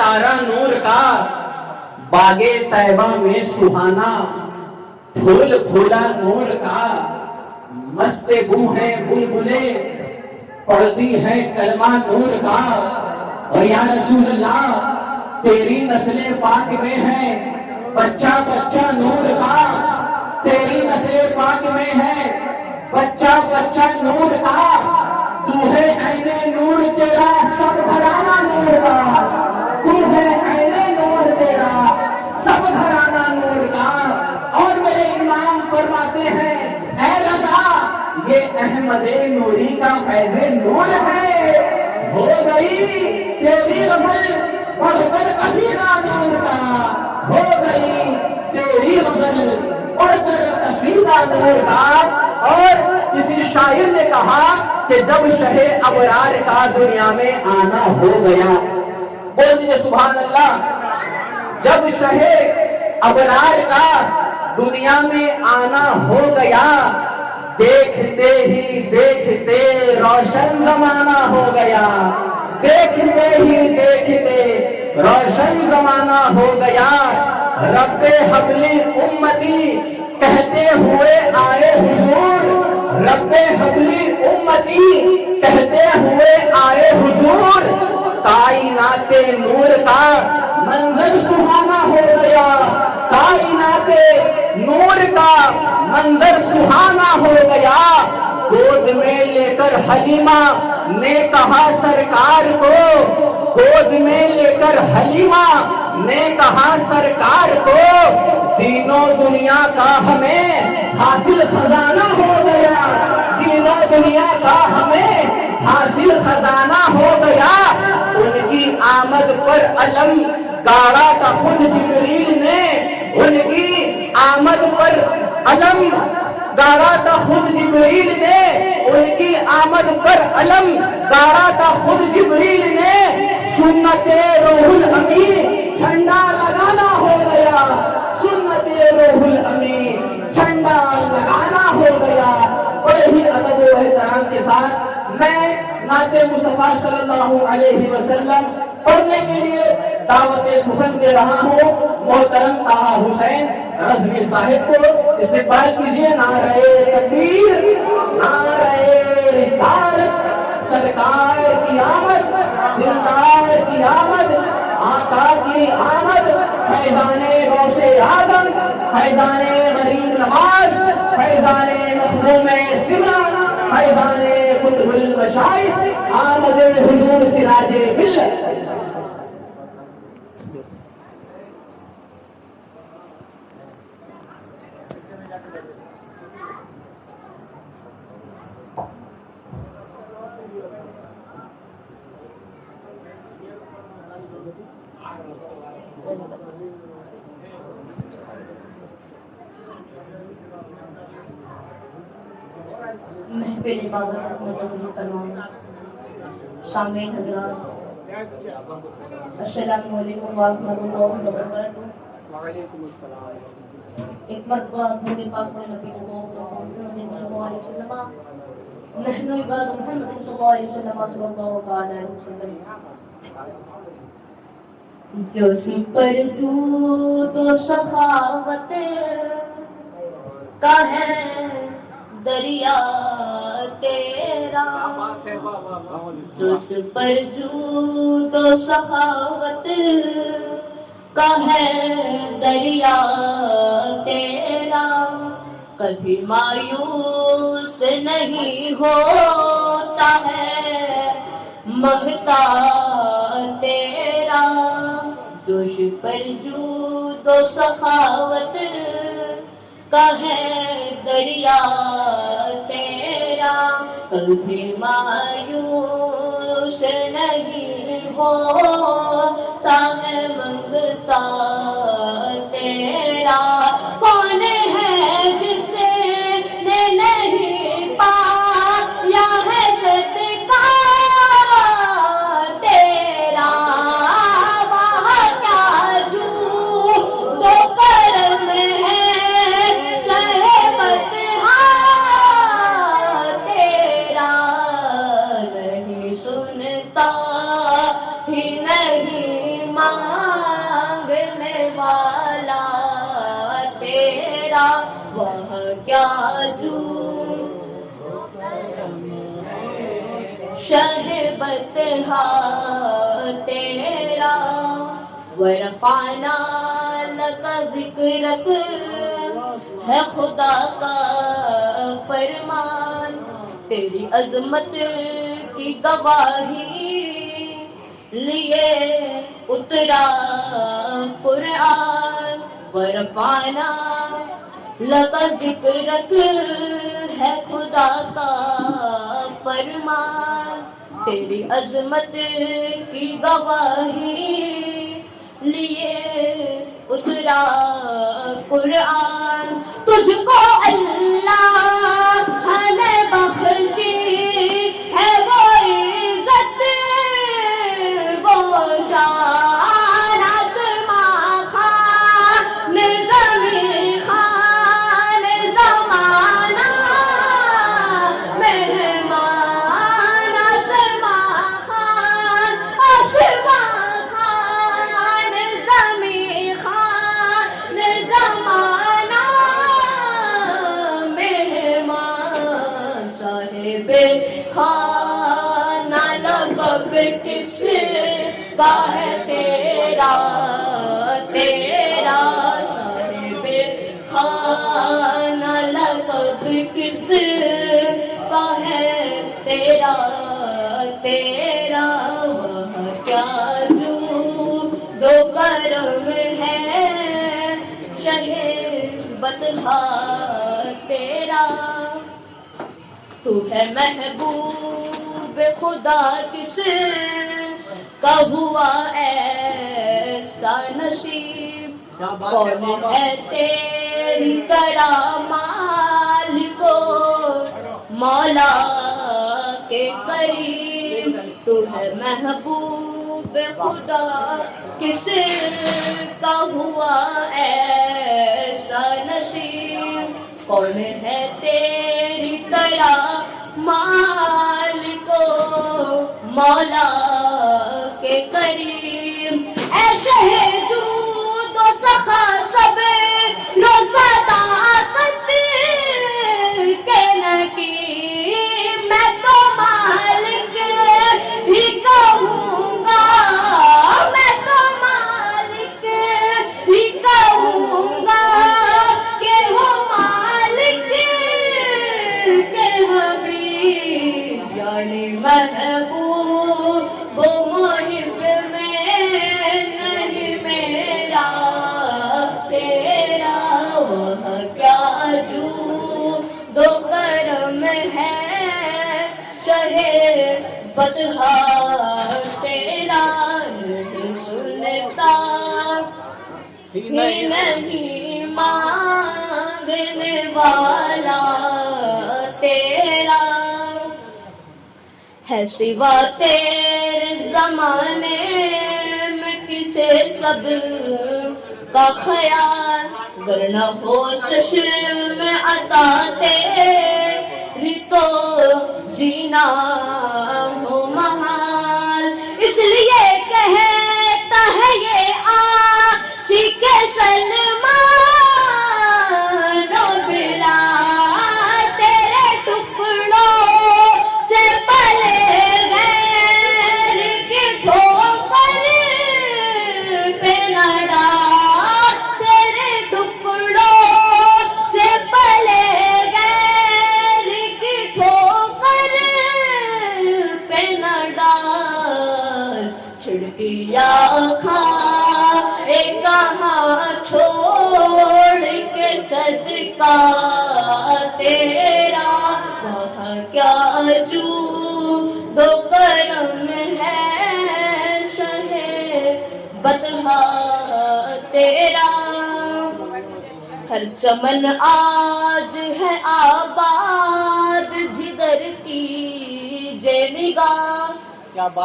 نظارہ نور کا، باغے طیبہ میں سہانا پھول کھولا نور کا، مست بو ہے بلبلے پڑھتی ہے کلمہ نور کا۔ اور یا رسول اللہ تیری نسل پاک میں ہے بچہ بچہ نور کا، تیری نسل پاک میں ہے بچہ بچہ نور کا، تو ہے عین نور تیرا سب گھرانہ نور کا، تو ہے عین نور تیرا سب گھرانہ نور کا۔ اور میرے امام فرماتے ہیں اے رضا یہ احمد نوری کا فیض نور ہے، ہو گئی تیری غزل پڑھ کر قصیدہ نور کا، ہو گئی تیری غزل پڑھ کر قصیدہ نور کا۔ اور کسی شاعر نے کہا کہ جب شہ ابرار کا دنیا میں آنا ہو گیا، بول دیجئے سبحان اللہ، جب شہ ابرار کا دنیا میں آنا ہو گیا، دیکھتے ہی دیکھتے روشن زمانہ ہو گیا، دیکھتے ہی دیکھتے روشن زمانہ ہو گیا، رب حبلی امتی کہتے ہوئے آئے حضور، رب حبلی امتی کہتے ہوئے آئے حضور، کائنات نور کا منظر سہانا ہو گیا، کائنات نور کا منظر سہانا ہو گیا۔ گود میں لے کر حلیمہ نے کہا سرکار کو، گود میں لے کر حلیمہ نے کہا سرکار کو، تینوں دنیا کا ہمیں حاصل خزانہ ہو گیا، تینوں دنیا کا ہمیں حاصل خزانہ ہو گیا۔ ان کی آمد پر علم گاڑا تھا خود جبریل نے، ان کی آمد پر علم گاڑا تھا خود جبریل نے، ان کی آمد پر علم گاڑا تھا خود جبریل نے، سنت روح الامین جھنڈا لگانا ہو گیا، سنت روح الامین جھنڈا لگانا ہو گیا۔ بڑے ہی ادب و احترام کے ساتھ میں نعت مصطفیٰ صلی اللہ علیہ وسلم پڑھنے کے لیے دعوت سخن دے رہا ہوں محترم طہا حسین رضوی صاحب کو۔ استقبال کیجیے، نعرہ تکبیر، نعرہ رسالت، سرکار کی آمد، دلدار کی آمد، آقا کی آمد، فیضان غوث اعظم، فیضان غریب نواز، فیضان مخدوم سمرا، فیضان قطب المشائخ، آمد حضور سراج ملت۔ محفل عبادت میں تقریر فرماؤں۔ سامعین حضرات السلام علیکم ورحمۃ اللہ وبرکاتہ۔ ایک مرتبہ حضور پاک نبی محمد صلی اللہ علیہ وسلم نحن عباد محمد صلی اللہ علیہ وسلم صلی اللہ علیہ وسلم، جوش پر جود و سخاوت کا ہے دریا تیرا، جوش پر جود و سخاوت کا ہے دریا تیرا، کبھی مایوس نہیں ہوتا ہے منگتا تیرا، جوش پر جود و سخاوت کا ہے دریا تیرا، کبھی مایوس نہیں ہوتا ہے منگتا تیرا، کون ہے جسے نے نہیں پایا ہے صدقہ تیرا، وہاں کیا جود و کرم ہے شربت تیرا، نہیں سنتا ہی نہیں مانگنے والا تیرا وہ کیا جھوٹ شہبت تیرا ورفعنا لک ذکرک ہے خدا کا فرمان تیری عظمت کی گواہی لیے اترا قرآن ورفعنا لک ذکرک ہے خدا کا فرمان تیری عظمت کی گواہی لیے اترا قرآن تجھ کو اللہ نے بخشی ہے وہ عزت وہ شان آسماں خان زمین خان زمانہ مہمان آسماں خان آسماں خان زمین خان زمانہ مہمان صاحب خانہ لقب کس کا ہے تیرا تیرا صاحب خانہ لقب کس کا ہے تیرا تیرا وہ کیا جو دو کرم ہے شہ بطحا تیرا تو ہے محبوب خدا کس کا ہوا ایسا نصیب کون ہے تیری طرح مالک و مولا کے قریب تو ہے محبوب خدا کس کا ہوا ایسا نصیب کون ہے تیری طرح مالک و مولا کے قریب ایسے ہے جود و سخا سب نو صداقت کے نقیب میں تو مالک ہی کہوں گا میں تو مالک ہی کہوں گا کہ وہ مالک کے حبیب یعنی محبوب وہ محب میں نہیں میرا تیرا وہ کیا جو دو کرم ہے شہ بطحا تیرا نہیں سنتا ہی نہیں مانگنے والا تیرا ہے سوا تیرے زمانے میں کسے سب کا خیال گر نہ ہو چشم عطا تیری تو جینا ہو محال اس لیے کہتا ہے یہ عاشق سلمان و بلال تیرے ٹکڑوں سے پلے غیر کی ٹھوکر پہ نہ ڈال تیرے ٹکڑوں سے پلے غیر کی ٹھوکر پہ نہ ڈال چھڑکیا کھا کہاں چھوڑ کے صدقہ تیرا وہاں کیا جو دو کرم ہے شہ بطحا تیرا ہر چمن آج ہے آباد جدھر کی جے نگاہ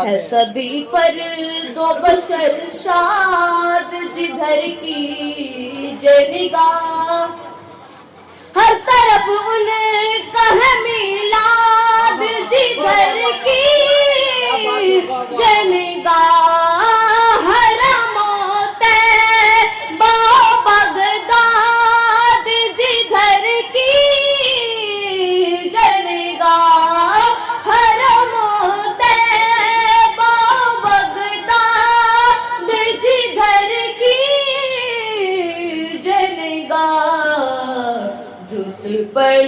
ہے سبھی فرد و بشر شاد جدھر کی جے نگاہ ہر طرف ان کا ہے میلاد جدھر کی جے نگاہ حرم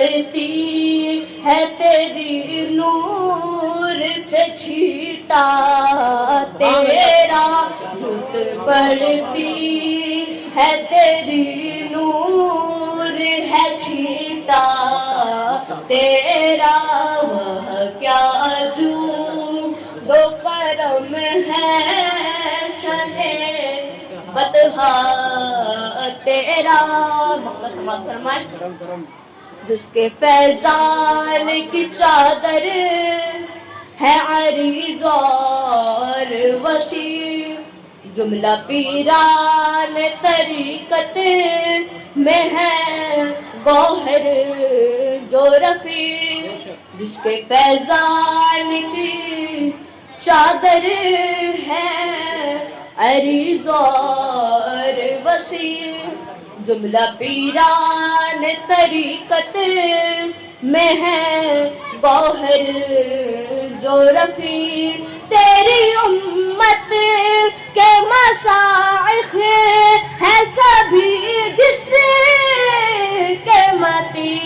پڑتی ہے تیری نور سے چھیٹا تیرا، جھوٹ پڑتی ہے تیری نور ہے چھیٹا تیرا، وہ کیا جود و کرم ہے شہ بطحا تیرا۔ مقدس سماعت فرمائے۔ جس کے فیضان کی چادر ہے عریض اور وسیع، جملہ پیران طریقت میں ہے گوہر جو رفیع، جس کے فیضان کی چادر ہے عریض اور وسیع، جملہ پیران طریقت میں ہے گوہر جو رفیع، تیری امت کے مصائخ ہے سبھی جس کے متی،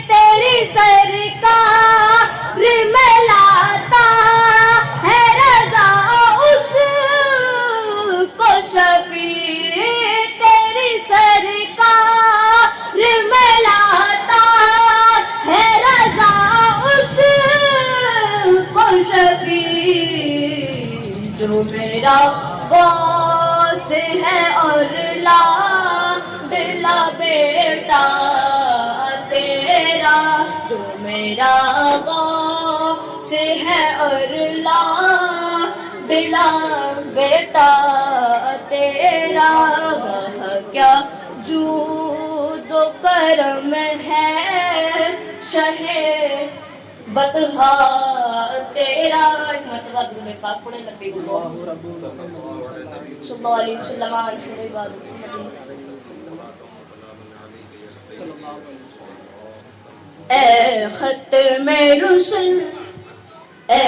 تیری سرکار میں لاتا ہے رضا اس کو شفیع، تیری سرکار میں لاتا ہے رضا اس کو شفیع، جو میرا غوث ہے اور لا دلا بیٹا تیرا، جو میرا غوث ہے اور لا دلا بیٹا تیرا، وہ کیا جود و کرم ہے شہ بطحا تیرا۔ مرتبہ درود پاک پڑھے نبی کو صلی اللہ علیہ وسلم۔ اے ختم رسل، اے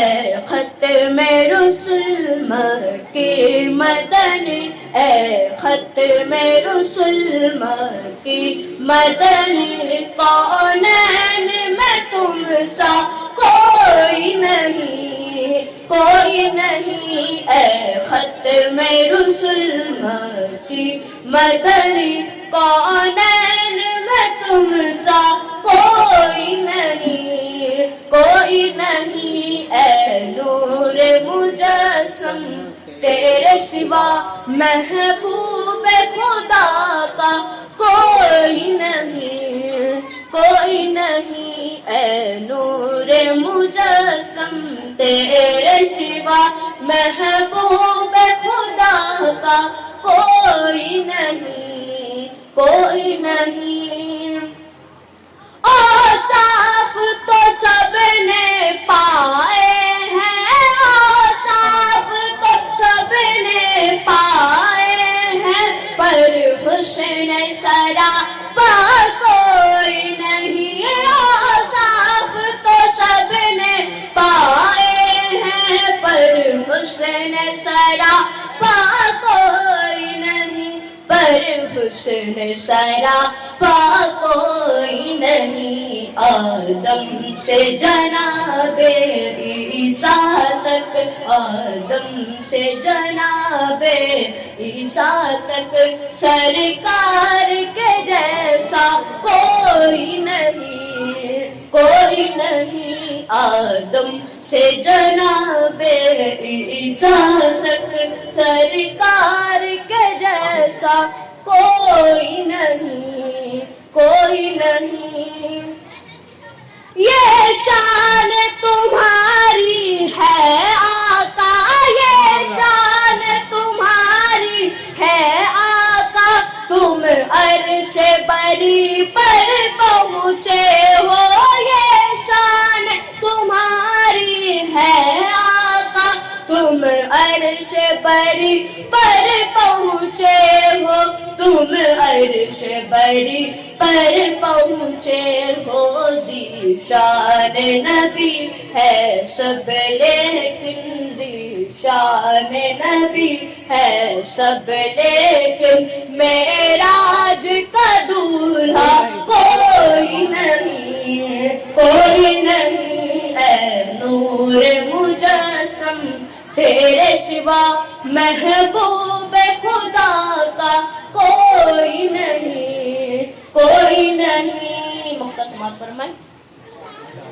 ختم رسل مکی مدنی، اے ختم رسل مکی مدنی، کونین میں تم سا کوئی نہیں، کوئی نہیں، اے ختم رسل مکی مدنی، کونین میں تم سا کوئی نہیں، کوئی نہیں، اے نور مجسم تیرے سوا محبوب خدا کا کوئی نہیں، کوئی نہیں، اے نور مجسم تیرے سوا محبوب خدا کا کوئی نہیں، کوئی نہیں۔ اوصاف تو سب نے پائے ہیں، اوصاف تو سب نے پائے ہیں، پر حسن سراپا کوئی نہیں، اوصاف تو سب نے پائے ہیں، پر حسن سراپا کوئی نہیں، پر حسن سراپا کوئی نہیں۔ آدم سے جناب عیسیٰ تک، آدم سے جناب عیسیٰ تک، سرکار کے جیسا کوئی نہیں، کوئی نہیں، آدم سے جناب عیسیٰ تک، سرکار کے جیسا کوئی نہیں، کوئی نہیں۔ یہ شان تمہاری ہے آقا، یہ شان تمہاری ہے آقا، تم عرش بری پر پہنچے ہو، یہ شان تمہاری ہے آقا، تم عرش بری پر پہنچے ہو، تم عرش بری پر پہنچے ہو، ذی شان نبی ہے سب لیکن ذی شان نبی ہے سب لیکن معراج کا دولہا کوئی نہیں، کوئی نہیں، اے نور مجسم تیرے سوا محبوب خدا کا کوئی نہیں، کوئی نہیں۔ مختصمات فرمائیں۔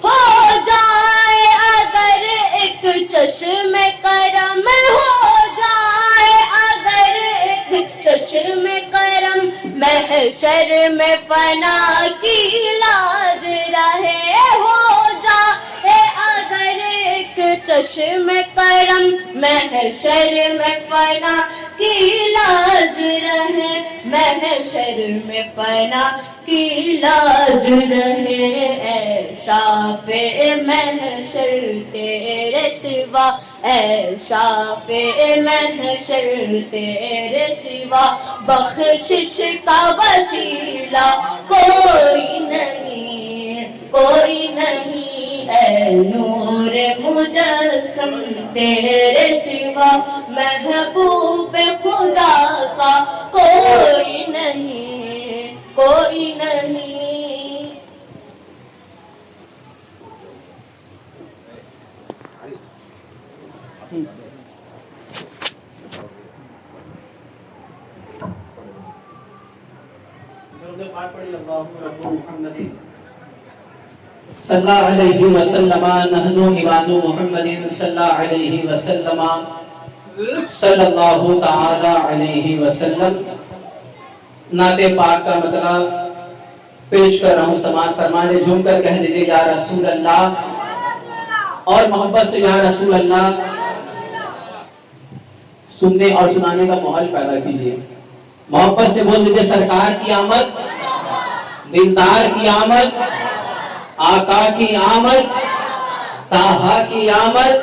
ہو جائے اگر ایک چشم کرم، ہو جائے اگر ایک چشم کرم، محشر میں فنا کی لاج رہے، ہو جائے اگر ایک چشم کرم، محشر میں فنا کی لاج رہے، محشر میں فنا کی لاج رہے، اے شافع محشر تیرے سوا، اے شافع محشر تیرے سوا بخشش کا وسیلہ کوئی نہیں، کوئی نہیں، اے نور مجسم تیرے سوا محبوب خدا کا کوئی نہیں، کوئی نہیں۔ صلی اللہ علیہ وسلم نحن ایوان محمد صلی اللہ علیہ وسلم صلی اللہ تعالی علیہ وسلم۔ نعت پاک کا مطلب پیش کر رہا ہوں، سماعت فرمانے، جھوم کر کہہ دیجئے یا رسول اللہ، اور محبت سے یا رسول اللہ سننے اور سنانے کا ماحول پیدا کیجئے۔ محبت سے بول دیجئے سرکار کی آمد، دلدار کی آمد، آقا کی آمد، طٰہٰ کی آمد،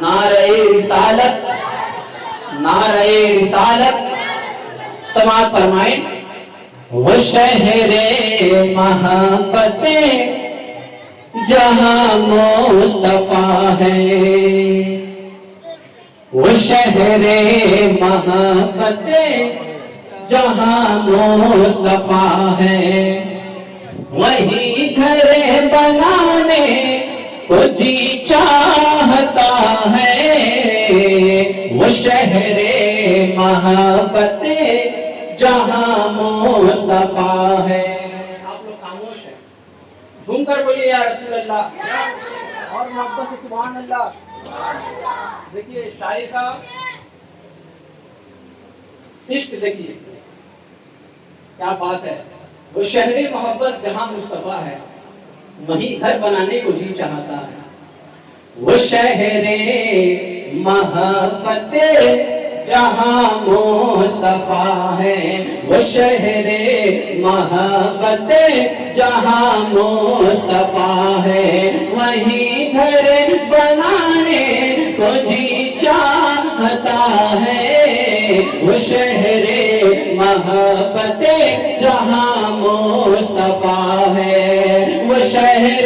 نعرہ رسالت، نعرہ رسالت۔ سماعت فرمائیں۔ وہ شہر محبت جہاں مصطفیٰ ہے، وہ شہر محبت جہاں مصطفیٰ ہے، وہی گھر بنانے کو جی چاہتا ہے، وہ شہر محبت جہاں مصطفیٰ ہے۔ آپ لوگ خاموش ہیں، جھوم کر بولیے یا رسول اللہ، اور محبت سے سبحان اللہ۔ دیکھیے شاعر کا عشق، دیکھیے کیا بات ہے۔ وہ شہر محبت جہاں مصطفیٰ ہے، وہیں گھر بنانے کو جی چاہتا ہے، وہ شہر محبت جہاں مصطفیٰ ہے، وہ شہر محبت جہاں مصطفیٰ ہے، وہیں گھر بنانے کو جی چاہتا ہے، وہ شہر محبت جہاں مصطفیٰ ہے، وہ شہر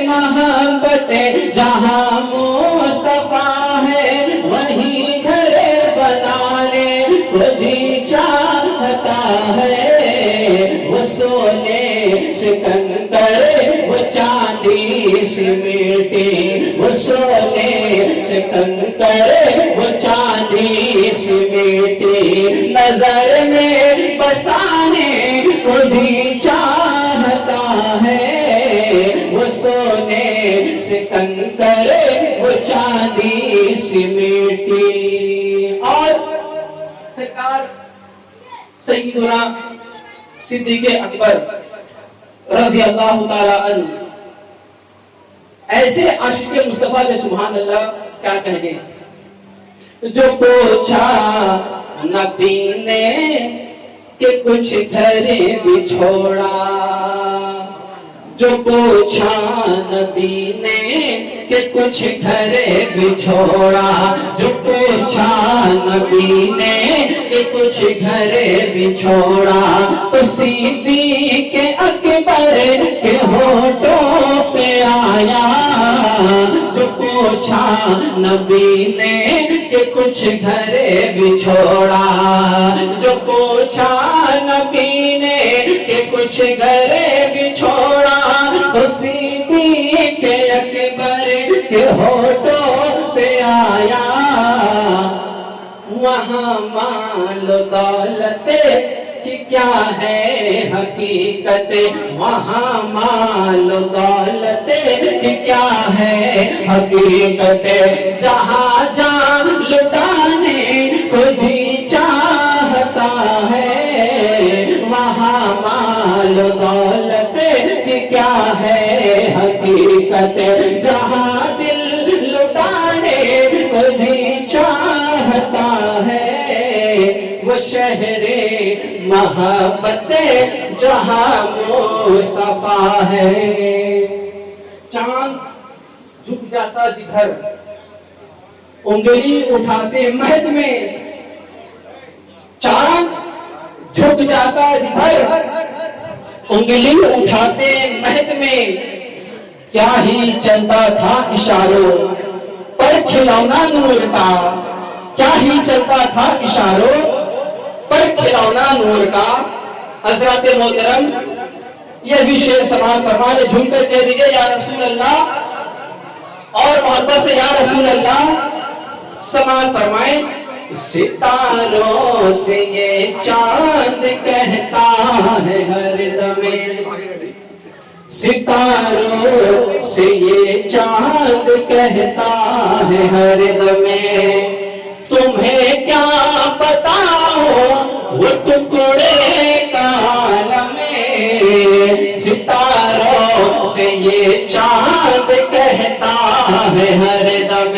محبت جہاں مصطفیٰ ہے، وہیں گھر بنانے کو جی چاہتا ہے، وہ سونے سے کنکر، وہ چاندی سے میٹی، وہ سونے سے کنکر، وہ چاندی سے میٹی، نظر میں بسانے کو جی چاہتا ہے، وہ سونے سے کنکر، وہ چاندی سے میٹی۔ اور سرکار سیدنا صدیق اکبر رضی اللہ تعالیٰ عنہ ایسے عاشق مصطفیٰ سے سبحان اللہ کیا کہیں گے، جو پوچھا نبی نے کہ کچھ گھر بھی چھوڑا، جو پوچھا نبی نے کہ کچھ گھر بھی چھوڑا، جو پوچھا نبی نے کہ کچھ گھر بھی چھوڑا، تو صدیق اکبر کے ہونٹوں پہ آیا، جو پوچھا نبی نے کہ کچھ گھر بھی چھوڑا، جو پوچھا نبی نے کہ کچھ گھر بھی چھوڑا، تو صدیق اکبر کے ہونٹوں پہ آیا، وہاں مال و دولت کہ کیا ہے حقیقت، وہاں مال و دولت کہ کیا ہے حقیقت، جہاں جان لٹانے کو جی چاہتا ہے، وہاں مال و دولت کہ کیا ہے حقیقت، جہاں دل لٹانے کو جی چاہتا ہے، وہ شہر محبت جہاں مصطفیٰ ہے۔ چاند جھک جاتا جدھر انگلی اٹھاتے مہد میں، چاند جھک جاتا جدھر انگلی اٹھاتے مہد میں، کیا ہی چلتا تھا اشاروں پر کھلونا نور کا، کیا ہی چلتا تھا اشاروں پر کھلونا نور کا۔ حضرات محترم یہ بھی شعر سماعت فرما لے، جھوم کر کہہ دیجئے یا رسول اللہ، اور محبت سے یا رسول اللہ سماعت فرمائیں۔ ستاروں سے یہ چاند کہتا ہے ہر دم، ستاروں سے یہ چاند کہتا ہے ہر دم، تمہیں کیا پتا وہ ٹکڑے کا عالم، ستاروں سے یہ چاند کہتا ہے ہر دم،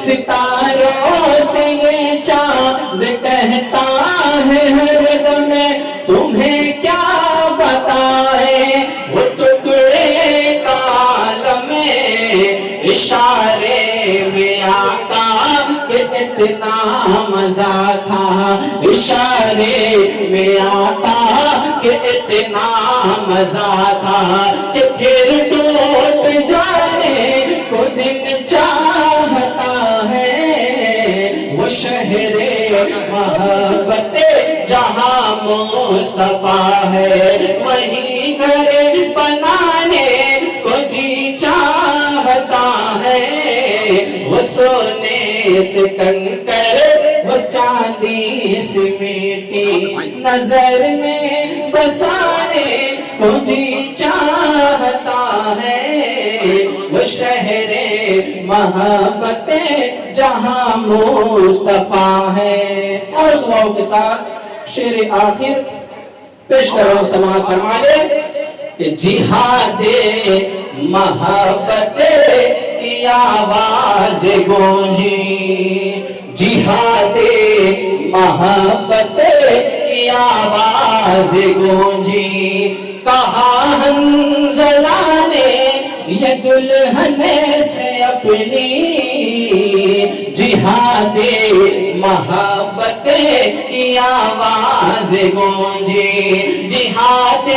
ستاروں سے یہ چاند کہتا ہے ہر دم، تمہیں کیا بتائے وہ ٹکڑے کا عالم، اشارے میں آقا کہ اتنا مزہ تھا، اشارے میں آقا کہ اتنا مزہ تھا، کہ پھر ٹوٹ جانے کو دن چاہتا ہے، وہ شہر محبت جہاں مصطفیٰ ہے، وہیں گھر بنانے کو جی چاہتا ہے، وہ سونے سے کنکر وہ چاندی سے میٹی، نظر میں بسانے کو جی چاہتا ہے، وہ شہر محبت جہاں مصطفیٰ ہے۔ اور اس دعاؤں کے ساتھ شعر آخر پیش کرو، سماعت فرما لے کہ جہاد محبت کی آواز گونجی، جہاد محبت کی آواز گونجی، کہا حنظلہ نے یہ دلہن سے اپنی، جہاد محبت کی آواز گونجی، جہاد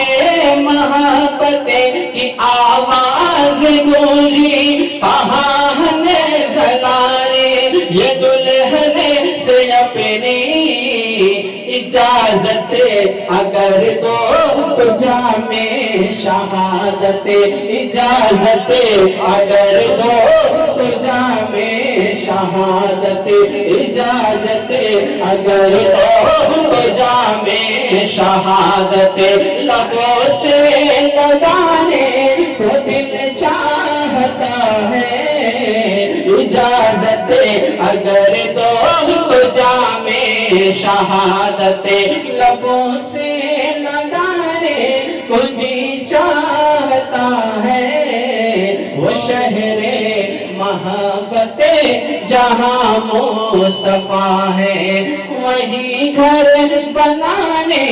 محبت کی آواز گونجی، کہاں حنظلہ نے یہ دلہن سے اپنی، اجازت اگر دو تو جام شہادت، اجازت اگر دو تو جام شہادت، اجازت اگر دو تو جام شہادت، لبوں سے لگانے کو دل چاہتا ہے، اجازت اگر دو تو جام شہادت، لبوں سے لگانے کو جی چاہتا ہے، وہ شہر محبت جہاں مصطفیٰ ہے، وہیں گھر بنانے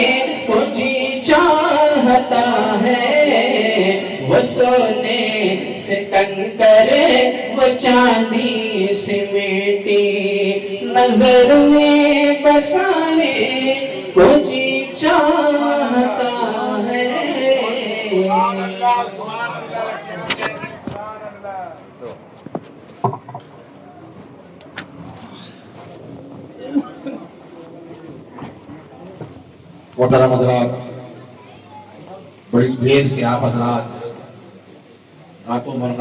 کو جی چاہتا ہے، وہ سونے سے کنکر وہ چاندی سے میٹی، نظر میں بسانے کو جی چاہتا ہے۔ سبحان اللہ، سبحان اللہ، سبحان اللہ۔ محترم حضرات، بڑی دیر سے آپ حضرات راتوں مرغا